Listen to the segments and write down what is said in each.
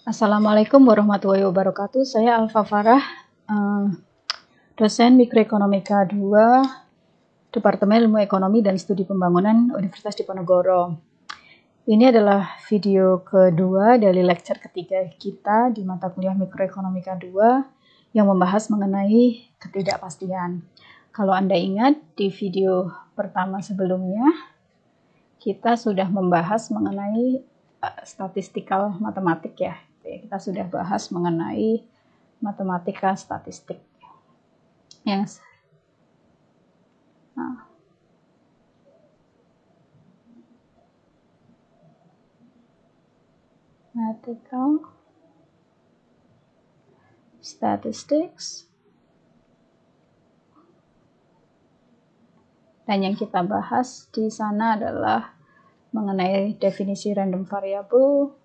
Assalamualaikum warahmatullahi wabarakatuh. Saya Alfa Farah, dosen Mikroekonomika 2, Departemen Ilmu Ekonomi dan Studi Pembangunan Universitas Diponegoro. Ini adalah video kedua dari lecture ketiga kita di mata kuliah Mikroekonomika 2 yang membahas mengenai ketidakpastian. Kalau Anda ingat, di video pertama sebelumnya, kita sudah membahas mengenai statistikal matematik ya. Kita sudah bahas mengenai matematika statistik. Mathematical statistics. Dan yang kita bahas di sana adalah mengenai definisi random variable,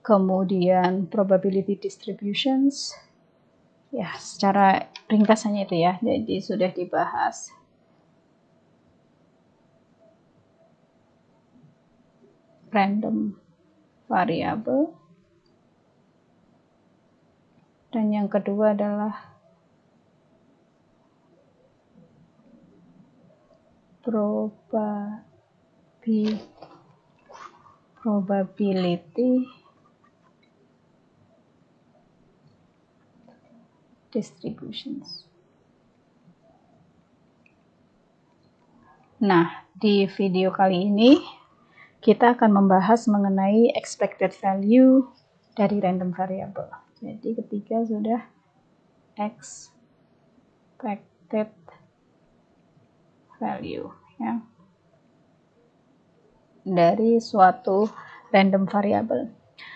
kemudian probability distributions. Ya, secara ringkasannya itu ya. Jadi sudah dibahas random variable. Dan yang kedua adalah probability distributions. Nah, di video kali ini kita akan membahas mengenai expected value dari random variable. Jadi ketiga sudah expected value ya dari suatu random variable.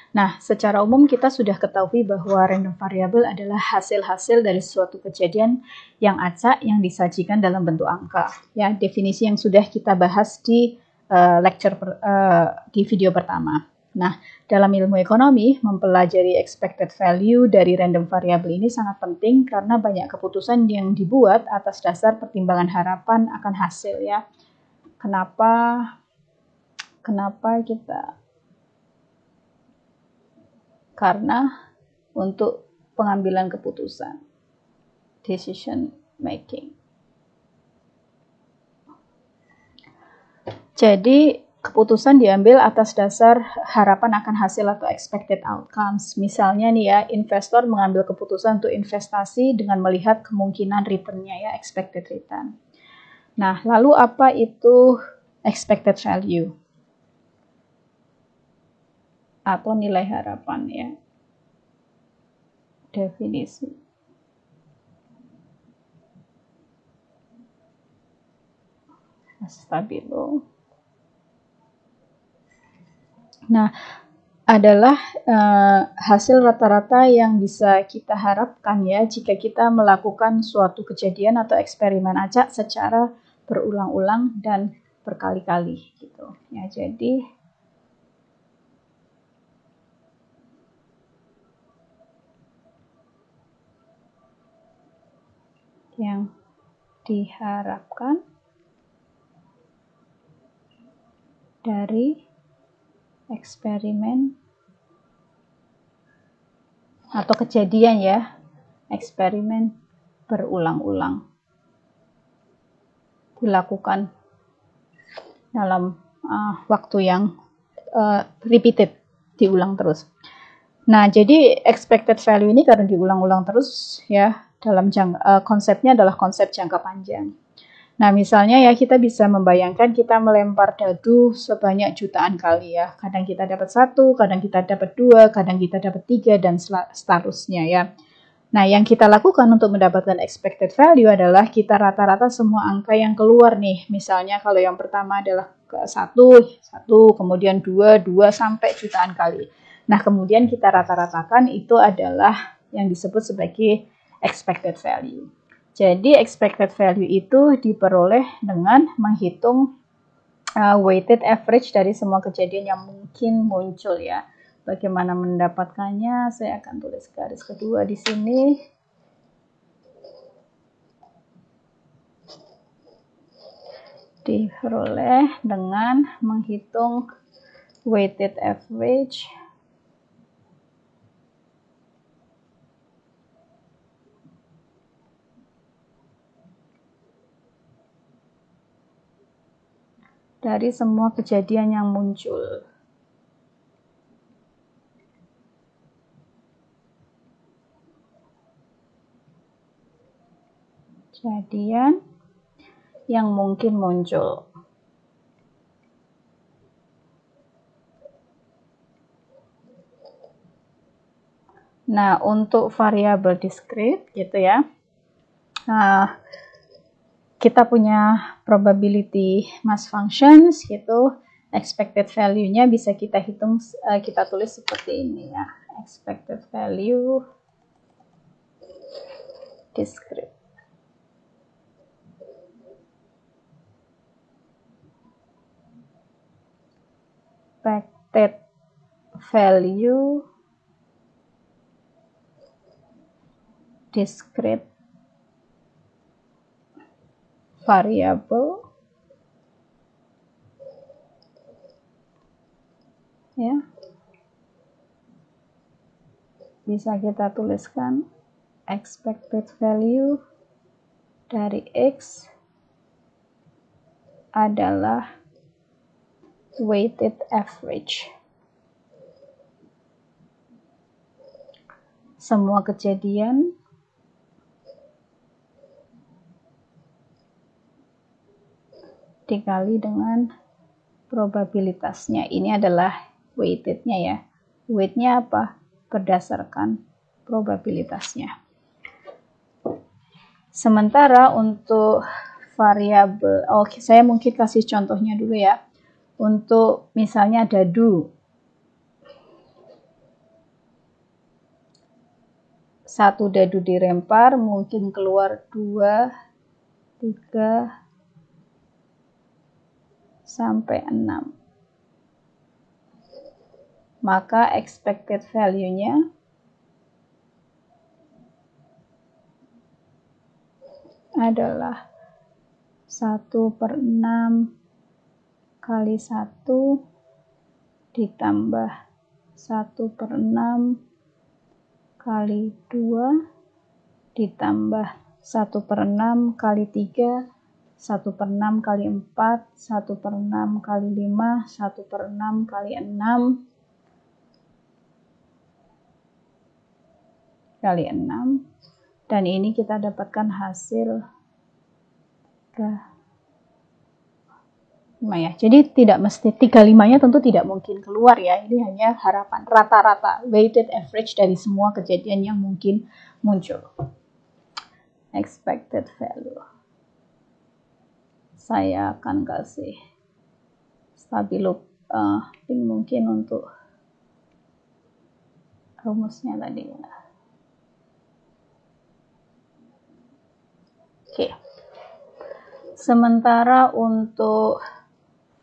Nah, secara umum kita sudah ketahui bahwa random variable adalah hasil-hasil dari suatu kejadian yang acak yang disajikan dalam bentuk angka. Ya, definisi yang sudah kita bahas di di video pertama. Nah, dalam ilmu ekonomi, mempelajari expected value dari random variable ini sangat penting karena banyak keputusan yang dibuat atas dasar pertimbangan harapan akan hasil ya. Kenapa kita? Karena untuk pengambilan keputusan, decision making. Jadi keputusan diambil atas dasar harapan akan hasil atau expected outcomes. Misalnya nih ya, investor mengambil keputusan untuk investasi dengan melihat kemungkinan return-nya ya, expected return. Nah, lalu apa itu expected value? Atau nilai harapan ya. Definisi. Stabilo. Nah, adalah hasil rata-rata yang bisa kita harapkan ya jika kita melakukan suatu kejadian atau eksperimen acak secara berulang-ulang dan berkali-kali gitu. Ya, jadi yang diharapkan dari eksperimen atau kejadian ya, eksperimen berulang-ulang dilakukan dalam waktu yang repeated, diulang terus. Nah, jadi expected value ini karena diulang-ulang terus ya, dalam konsepnya adalah konsep jangka panjang. Nah, misalnya ya kita bisa membayangkan kita melempar dadu sebanyak jutaan kali ya. Kadang kita dapat 1, kadang kita dapat 2, kadang kita dapat 3, dan seterusnya ya. Nah, yang kita lakukan untuk mendapatkan expected value adalah kita rata-rata semua angka yang keluar nih. Misalnya kalau yang pertama adalah 1, kemudian 2 sampai jutaan kali. Nah, kemudian kita rata-ratakan itu adalah yang disebut sebagai expected value. Jadi expected value itu diperoleh dengan menghitung weighted average dari semua kejadian yang mungkin muncul ya. Bagaimana mendapatkannya? Saya akan tulis garis kedua di sini. Diperoleh dengan menghitung weighted average dari semua kejadian yang muncul. Kejadian yang mungkin muncul. Nah, untuk variabel discrete gitu ya, kita punya probability mass functions gitu, expected value-nya bisa kita hitung, kita tulis seperti ini ya, expected value discrete. Expected value discrete variable ya, bisa kita tuliskan expected value dari X adalah weighted average. Semua kejadian dikali dengan probabilitasnya. Ini adalah weighted-nya ya. Weight-nya apa? Berdasarkan probabilitasnya. Sementara untuk variabel, saya mungkin kasih contohnya dulu ya. Untuk misalnya dadu. Satu dadu dirempar, mungkin keluar 2, 3, sampai 6. Maka expected value-nya adalah 1/6 kali 1 ditambah 1/6 kali 2 ditambah 1/6 kali 3, 1/6 kali 4, 1/6 kali 5, 1/6 kali 6 kali 6, dan ini kita dapatkan hasil ke 5 ya. Jadi tidak mesti 35-nya tentu tidak mungkin keluar ya. Ini hanya harapan rata-rata weighted average dari semua kejadian yang mungkin muncul. Expected value. Saya akan kasih stabilo ping mungkin untuk rumusnya tadi. Oke. Sementara untuk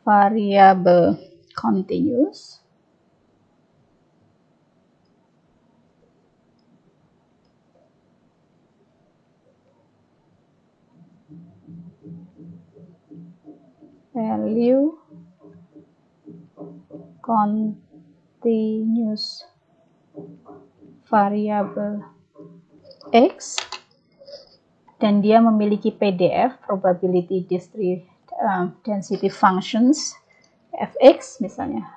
variabel continuous, value continuous variable X, dan dia memiliki PDF, probability density functions fx misalnya.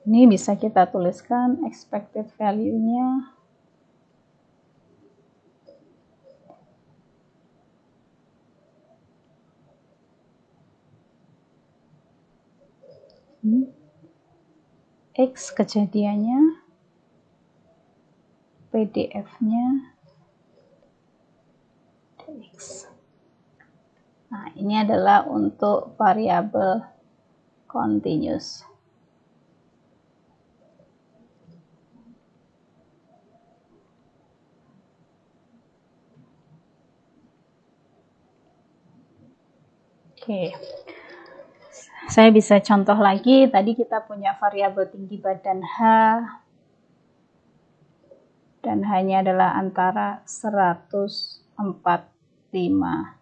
Ini bisa kita tuliskan expected value-nya X kejadiannya, PDF-nya X. Nah, ini adalah untuk variabel continuous. Oke. Saya bisa contoh lagi, tadi kita punya variabel tinggi badan H, dan H-nya adalah antara 145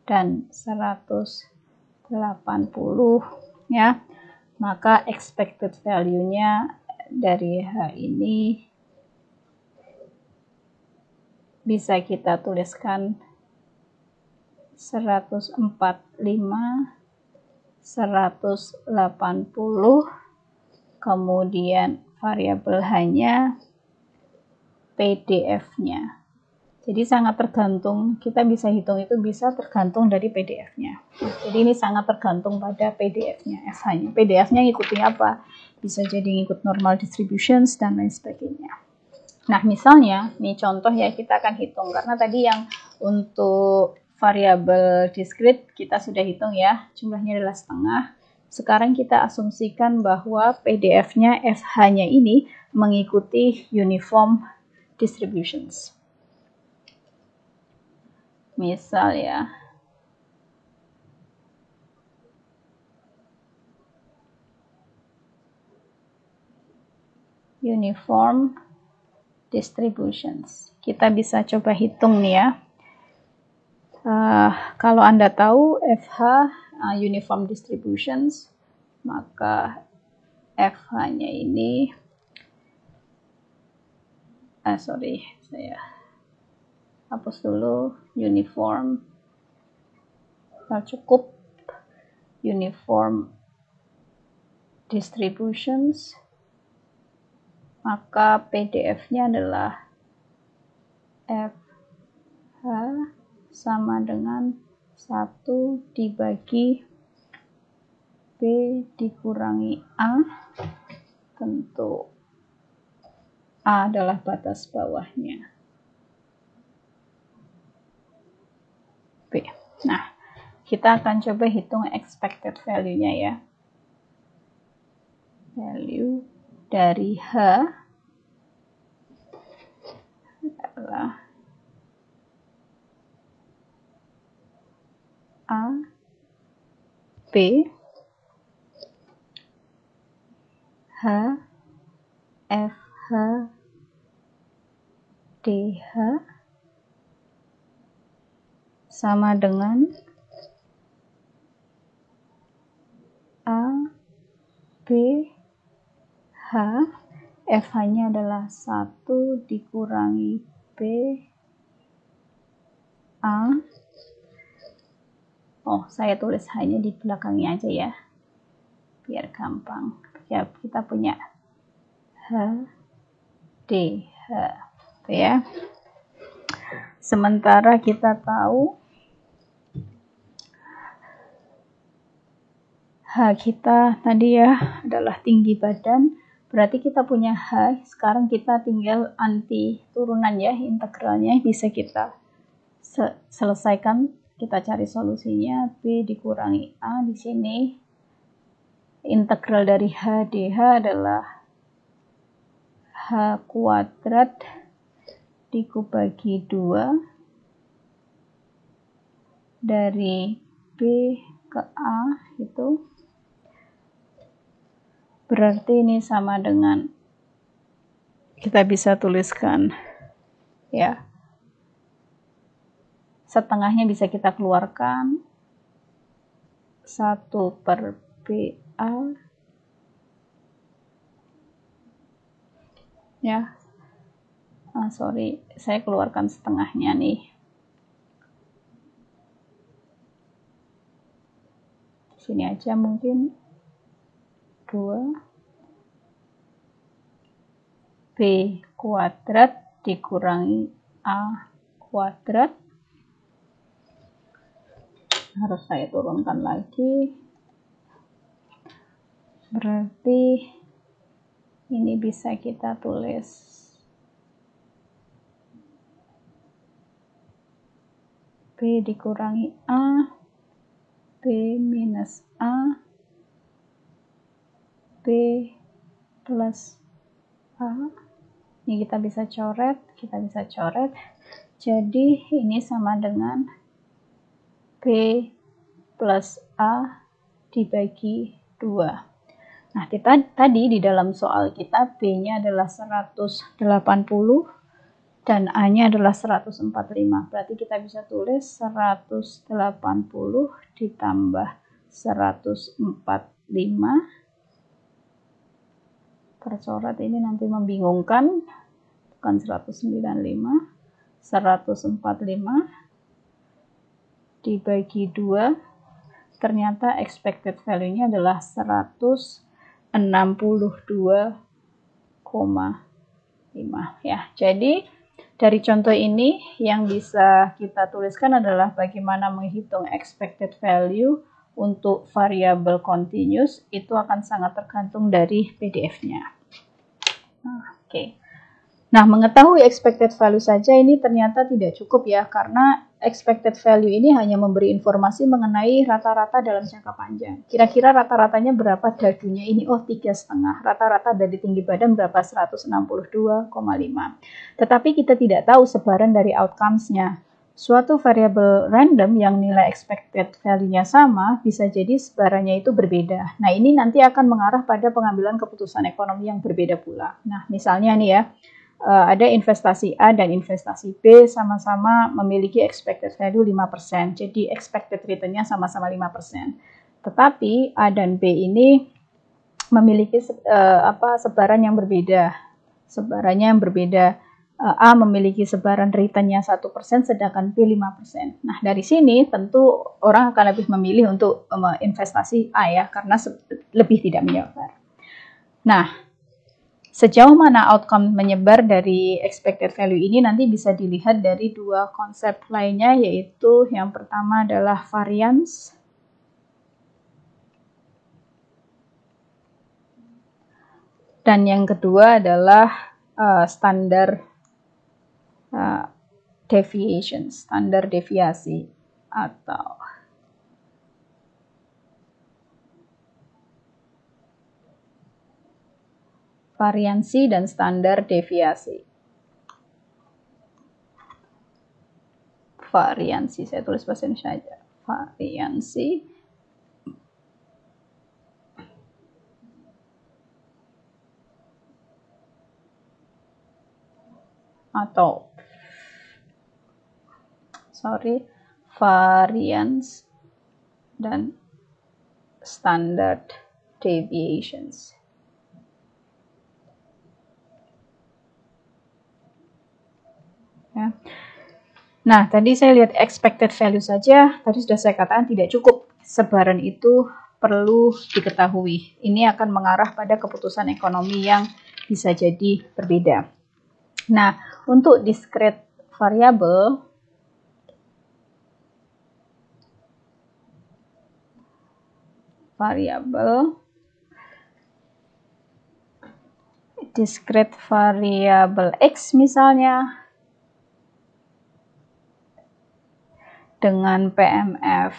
dan 180 ya. maka expected value-nya dari H ini bisa kita tuliskan 145, 180, kemudian variabel H-nya PDF-nya. Jadi sangat tergantung, kita bisa hitung itu bisa tergantung dari PDF-nya. Jadi ini sangat tergantung pada PDF-nya, FH-nya. PDF-nya ngikutin apa? Bisa jadi ngikut normal distributions dan lain sebagainya. Nah, misalnya, nih contoh ya kita akan hitung. Karena tadi yang untuk variabel discrete kita sudah hitung ya, jumlahnya adalah setengah. Sekarang kita asumsikan bahwa PDF-nya, FH-nya ini mengikuti uniform distributions. Misal ya, uniform distributions. Kita bisa coba hitung nih ya. Kalau Anda tahu FH uniform distributions, maka FH-nya ini, saya hapus dulu uniform. Nah, cukup uniform distributions, maka PDF-nya adalah FH sama dengan 1 dibagi B dikurangi A, tentu A adalah batas bawahnya B. Nah, kita akan coba hitung expected value-nya ya. Value dari H adalah A, B, H, F, H, D, H sama dengan A, B, H, FH-nya adalah 1 dikurangi B, A. Oh, saya tulis H-nya di belakangnya aja ya, biar gampang. Ya, kita punya H, D, H, ya. Sementara kita tahu H kita tadi ya adalah tinggi badan, berarti kita punya H, sekarang kita tinggal anti turunan ya, integralnya bisa kita selesaikan, kita cari solusinya. B dikurangi A di sini, integral dari H dH adalah H kuadrat dibagi 2 dari B ke A, itu berarti ini sama dengan, kita bisa tuliskan ya, setengahnya bisa kita keluarkan 1/BA ya. Saya keluarkan setengahnya nih. Sini aja mungkin 2 B kuadrat dikurangi A kuadrat, harus saya turunkan lagi, berarti ini bisa kita tulis B dikurangi A, B minus A, B plus A. Ini kita bisa coret, jadi ini sama dengan B plus A dibagi 2. Nah, tadi di dalam soal kita B-nya adalah 180 dan A-nya adalah 145. Berarti kita bisa tulis 180 ditambah 145 tercoret ini nanti membingungkan. Bukan 195, 145 dibagi 2, ternyata expected value-nya adalah 162,5 ya. Jadi dari contoh ini yang bisa kita tuliskan adalah bagaimana menghitung expected value untuk variabel continuous. Itu akan sangat tergantung dari PDF-nya. Oke. Nah, mengetahui expected value saja ini ternyata tidak cukup ya, karena expected value ini hanya memberi informasi mengenai rata-rata dalam jangka panjang. Kira-kira rata-ratanya berapa dadunya ini? Oh, 3,5. Rata-rata dari tinggi badan berapa? 162,5. Tetapi kita tidak tahu sebaran dari outcomes-nya. Suatu variabel random yang nilai expected value-nya sama, bisa jadi sebarannya itu berbeda. Nah, ini nanti akan mengarah pada pengambilan keputusan ekonomi yang berbeda pula. Nah, misalnya nih ya, ada investasi A dan investasi B sama-sama memiliki expected value 5%. Jadi expected return-nya sama-sama 5%. Tetapi A dan B ini memiliki sebaran yang berbeda. Sebarannya yang berbeda. A memiliki sebaran return-nya 1%, sedangkan B 5%. Nah, dari sini tentu orang akan lebih memilih untuk investasi A ya, karena lebih tidak menyebar. Nah, sejauh mana outcome menyebar dari expected value ini nanti bisa dilihat dari dua konsep lainnya, yaitu yang pertama adalah variance dan yang kedua adalah standar deviasi atau variansi dan standar deviasi. Variansi, saya tulis bahasa Indonesia aja. Variansi atau variance dan standard deviations. Ya. Nah, tadi saya lihat expected value saja, tadi sudah saya katakan tidak cukup. Sebaran itu perlu diketahui. Ini akan mengarah pada keputusan ekonomi yang bisa jadi berbeda. Nah, untuk discrete variable, discrete variable X misalnya, dengan PMF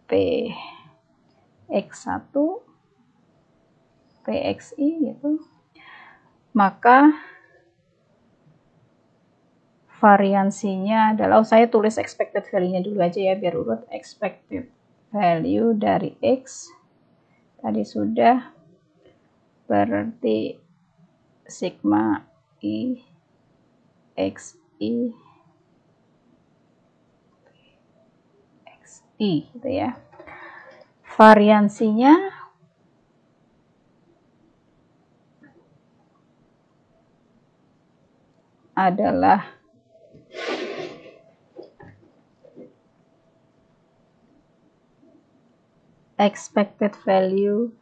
PX1 PXI gitu, maka variansinya adalah, saya tulis expected value-nya dulu aja ya biar urut. Expected value dari X tadi sudah, berarti sigma I XI gitu ya. Variansinya adalah expected value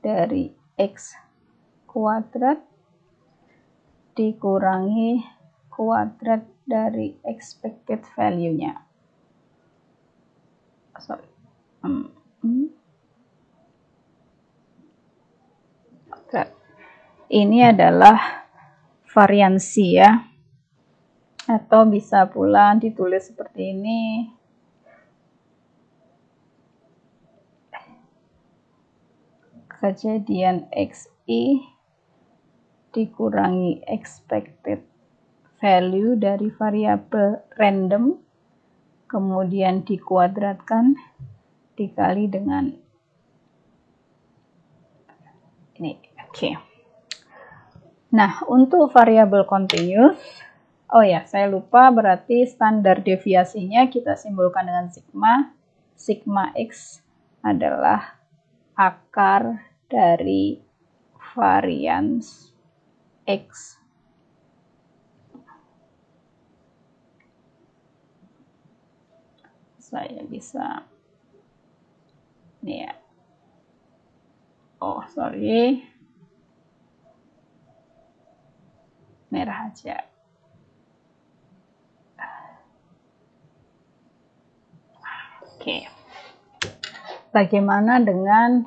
dari X kuadrat dikurangi kuadrat dari expected value-nya. Ini adalah variansi ya, atau bisa pula ditulis seperti ini. Kejadian XI dikurangi expected value dari variabel random, kemudian dikuadratkan dikali dengan ini. Oke. Nah, untuk variabel continuous Oh ya, saya lupa, berarti standar deviasinya kita simbolkan dengan sigma. Sigma X adalah akar dari varians X. Saya bisa, nih ya. Oh, sorry. Merah aja. Oke. Bagaimana dengan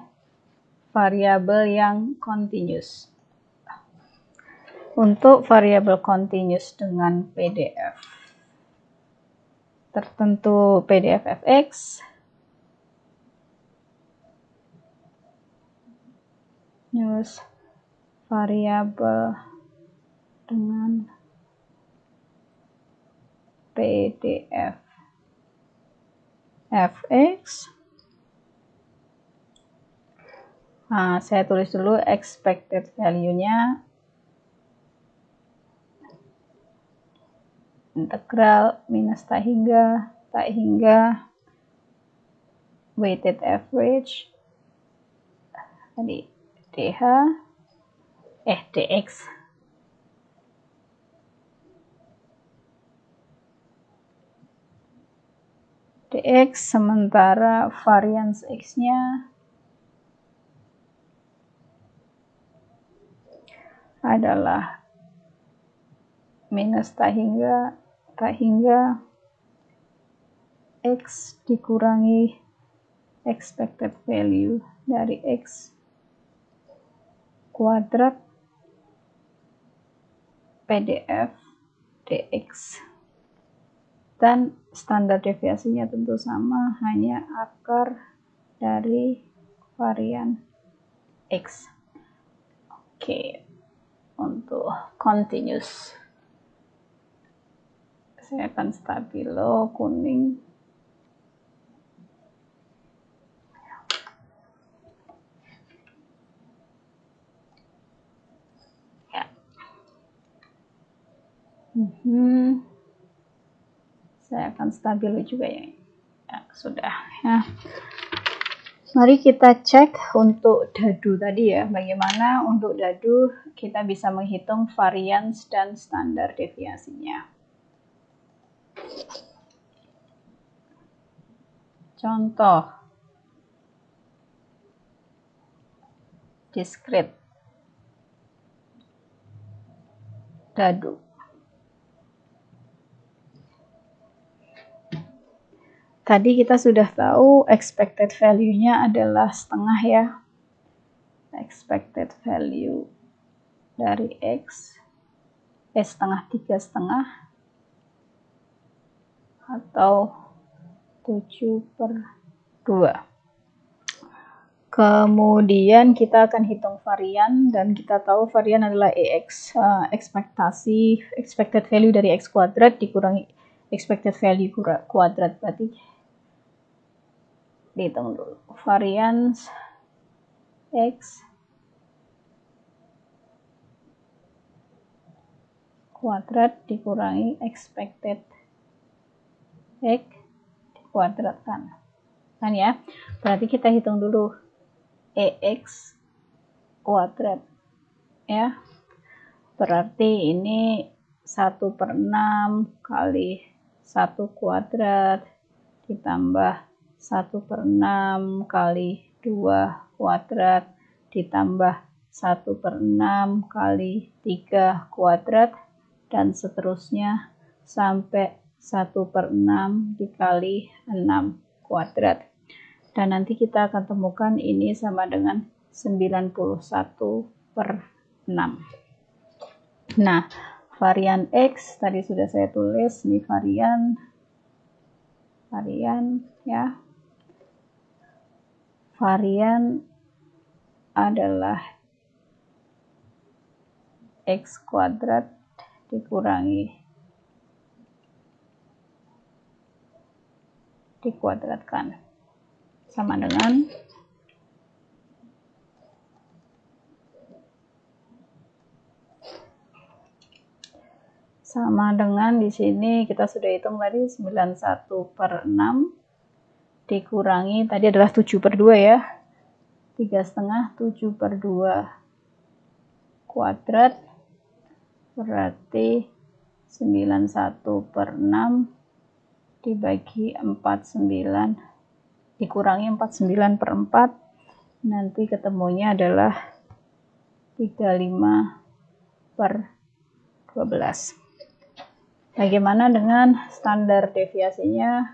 variabel yang continuous? Untuk variabel continuous dengan PDF tertentu, PDF fx, news variabel dengan PDF fx. Nah, saya tulis dulu expected value-nya integral minus tak hingga weighted average tadi dx sementara varians x-nya adalah minus tak hingga x dikurangi expected value dari x kuadrat PDF dx, dan standar deviasinya tentu sama, hanya akar dari varian x. Oke, untuk continuous saya akan stabilo kuning. Ya. Saya akan stabilo juga ya. Ya, sudah ya. Mari kita cek untuk dadu tadi ya. Bagaimana untuk dadu kita bisa menghitung varians dan standar deviasinya. Contoh discrete dadu. Tadi kita sudah tahu expected value-nya adalah setengah ya. Expected value dari X setengah 3 setengah atau 7/2. Kemudian kita akan hitung varian, dan kita tahu varian adalah EX, expected value dari X kuadrat dikurangi expected value kuadrat, berarti dihitung dulu. Varians X kuadrat dikurangi expected X dikuadratkan. Kan ya, berarti kita hitung dulu EX kuadrat ya, berarti ini 1/6 kali 1 kuadrat ditambah 1/6 kali 2 kuadrat ditambah 1/6 kali 3 kuadrat dan seterusnya sampai 1/6 dikali 6 kuadrat. Dan nanti kita akan temukan ini sama dengan 91/6. Nah, varian X tadi sudah saya tulis, ini varian ya. Varian adalah X kuadrat dikuadratkan sama dengan 1 sama dengan di sini kita sudah hitung tadi 91/6 dikurangi tadi adalah 7/2 ya, 3,5 7/2 kuadrat berarti 91/6 dibagi 49 dikurangi 49/4, nanti ketemunya adalah 35/12. Bagaimana dengan standar deviasinya?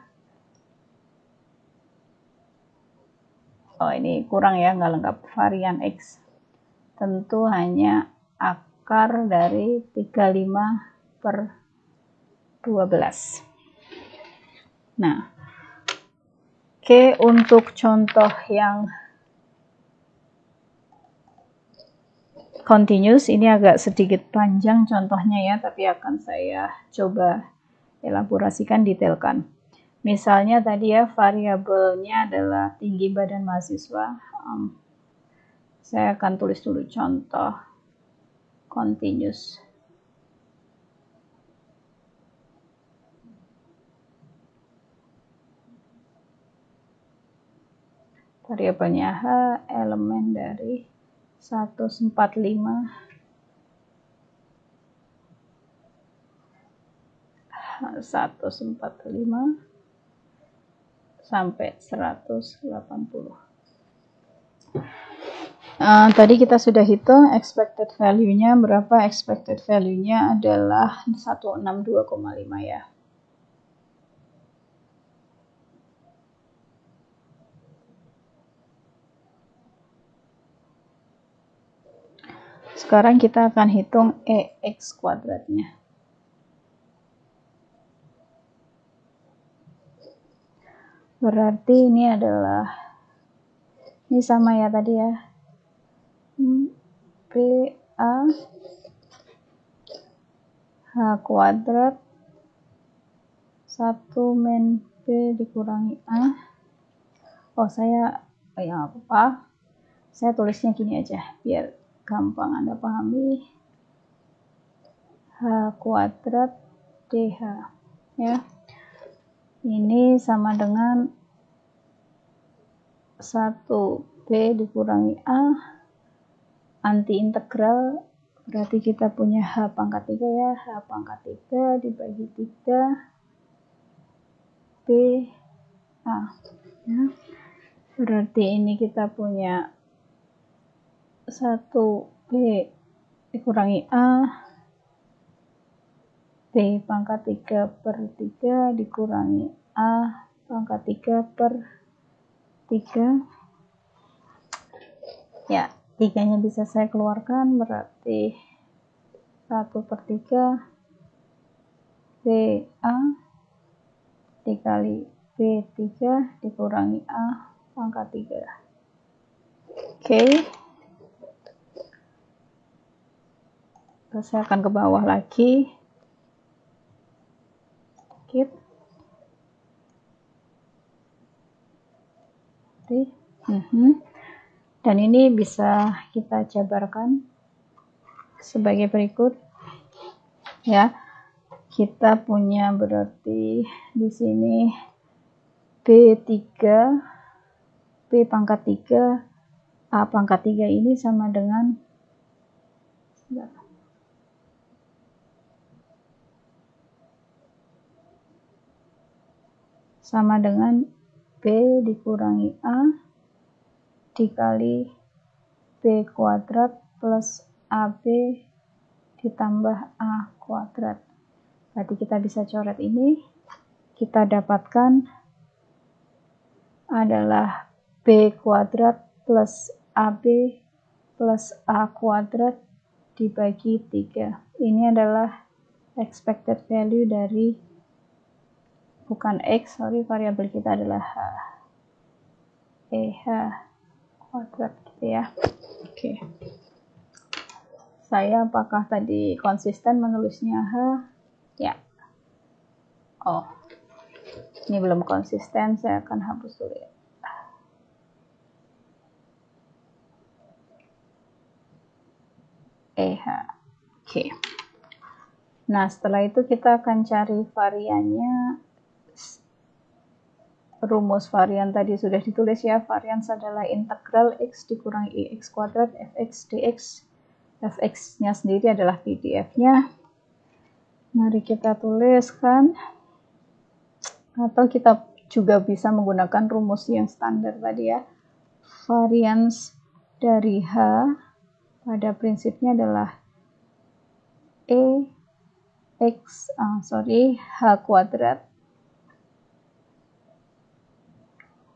Oh, ini kurang ya, nggak lengkap. Varian X tentu hanya akar dari 35/12. Nah, oke, untuk contoh yang continuous ini agak sedikit panjang contohnya ya, tapi akan saya coba elaborasikan, detailkan. Misalnya tadi ya, variabelnya adalah tinggi badan mahasiswa. Saya akan tulis dulu contoh continuous. Variabelnya H, elemen dari 145 sampai 180. Tadi kita sudah hitung expected value-nya berapa? Expected value-nya adalah 162,5 ya. Sekarang kita akan hitung EX kuadratnya. Berarti ini adalah, ini sama ya tadi ya, PA H kuadrat 1 min P dikurangi A. Oh, saya ya apa? Saya tulisnya gini aja biar gampang Anda pahami. H kuadrat DH ya. Ini sama dengan 1B dikurangi A, anti integral, berarti kita punya H pangkat 3 ya, H pangkat 3 dibagi 3 B A ya. Berarti ini kita punya 1B dikurangi A, B pangkat 3/3 dikurangi A pangkat 3/3 ya, 3-nya bisa saya keluarkan, berarti 1/3 BA dikali B3 dikurangi A pangkat 3. Oke. Terus saya akan ke bawah lagi. Dan ini bisa kita jabarkan sebagai berikut ya. Kita punya berarti di sini B3 B pangkat 3 A pangkat 3 ini sama dengan B dikurangi A dikali B kuadrat plus AB ditambah A kuadrat. Berarti kita bisa coret ini, kita dapatkan adalah B kuadrat plus AB plus A kuadrat dibagi 3. Ini adalah expected value dari, bukan X, variabel kita adalah H. H kuadrat gitu ya. Oke. Saya apakah tadi konsisten menulisnya H? Ya. Oh. Ini belum konsisten, saya akan hapus dulu ya. Oke. Nah, setelah itu kita akan cari variannya. Rumus varian tadi sudah ditulis ya. Varian adalah integral x dikurangi x kuadrat fx dx. Fx-nya sendiri adalah PDF-nya. Mari kita tuliskan. Atau kita juga bisa menggunakan rumus yang standar tadi ya. Varians dari H pada prinsipnya adalah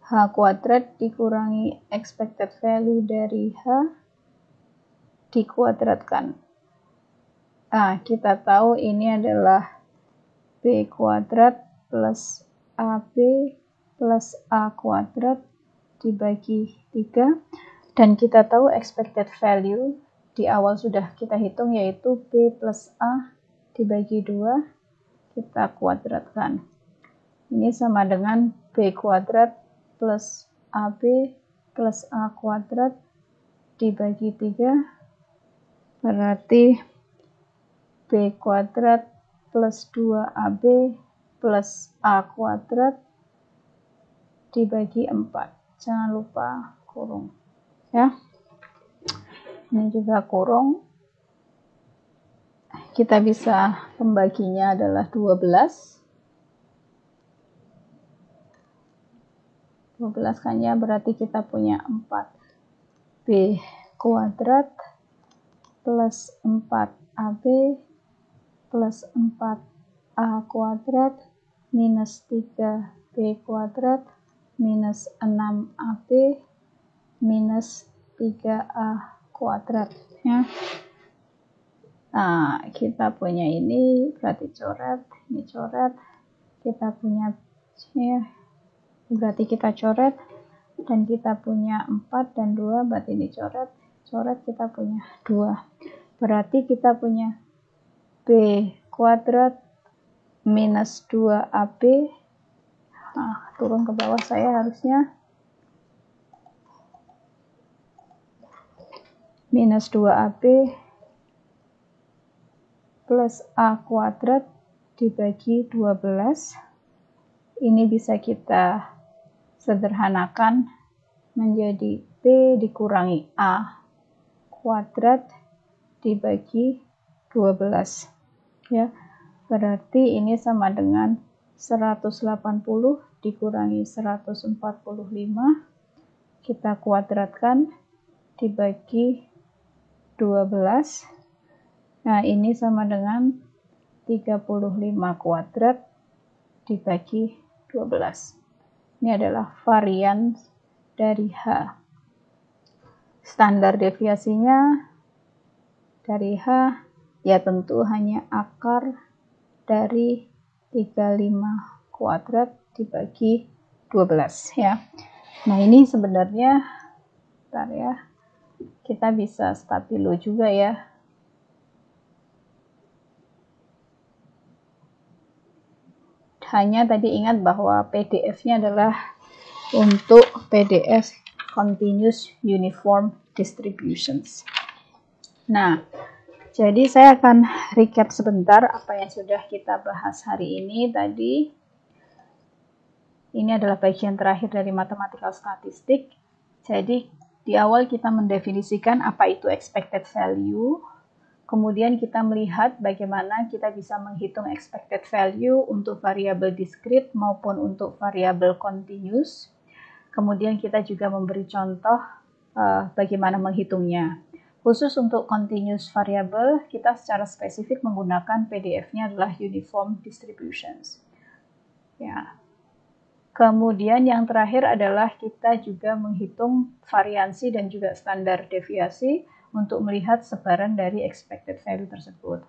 H kuadrat dikurangi expected value dari H dikuadratkan. Kita tahu ini adalah B kuadrat plus AB plus A kuadrat dibagi 3. Dan kita tahu expected value di awal sudah kita hitung, yaitu B plus A dibagi 2, kita kuadratkan. Ini sama dengan B kuadrat plus AB plus A kuadrat dibagi 3, berarti B kuadrat plus 2AB plus A kuadrat dibagi 4. Jangan lupa kurung. Ya, ini juga kurung. Kita bisa pembaginya adalah 12 kan ya, berarti kita punya 4B kuadrat plus 4AB plus 4A kuadrat minus 3B kuadrat minus 6AB minus 3A kuadrat ya. Kita punya ini, berarti coret, ini coret, kita punya ya, berarti kita coret, dan kita punya 4 dan 2, berarti ini coret, kita punya 2, berarti kita punya B kuadrat minus 2AB, turun ke bawah saya harusnya, minus 2AB plus A kuadrat dibagi 12. Ini bisa kita sederhanakan menjadi B dikurangi A kuadrat dibagi 12 ya. Berarti ini sama dengan 180 dikurangi 145, kita kuadratkan dibagi 12. Nah, ini sama dengan 35 kuadrat dibagi 12. Ini adalah varian dari H. Standar deviasinya dari H ya tentu hanya akar dari 35 kuadrat dibagi 12 ya. Nah, ini sebenarnya bentar ya. Kita bisa stabilo juga ya. Hanya tadi ingat bahwa PDF-nya adalah untuk PDF Continuous Uniform Distributions. Nah, jadi saya akan recap sebentar apa yang sudah kita bahas hari ini tadi. Ini adalah bagian terakhir dari mathematical statistik. Jadi, di awal kita mendefinisikan apa itu expected value. Kemudian kita melihat bagaimana kita bisa menghitung expected value untuk variabel discrete maupun untuk variabel continuous. Kemudian kita juga memberi contoh bagaimana menghitungnya. Khusus untuk continuous variable, kita secara spesifik menggunakan PDF-nya adalah uniform distributions. Ya. Kemudian yang terakhir adalah kita juga menghitung variansi dan juga standar deviasi untuk melihat sebaran dari expected value tersebut.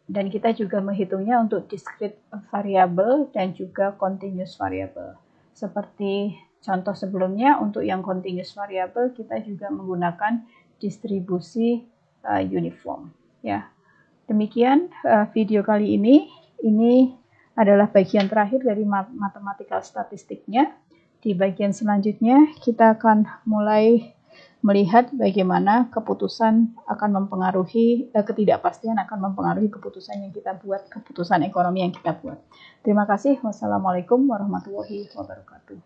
Dan kita juga menghitungnya untuk discrete variable dan juga continuous variable. Seperti contoh sebelumnya, untuk yang continuous variable kita juga menggunakan distribusi uniform. Ya, demikian video kali ini. Ini adalah bagian terakhir dari mathematical statistiknya. Di bagian selanjutnya kita akan mulai melihat bagaimana keputusan akan mempengaruhi, ketidakpastian akan mempengaruhi keputusan yang kita buat, keputusan ekonomi yang kita buat. Terima kasih. Wassalamualaikum warahmatullahi wabarakatuh.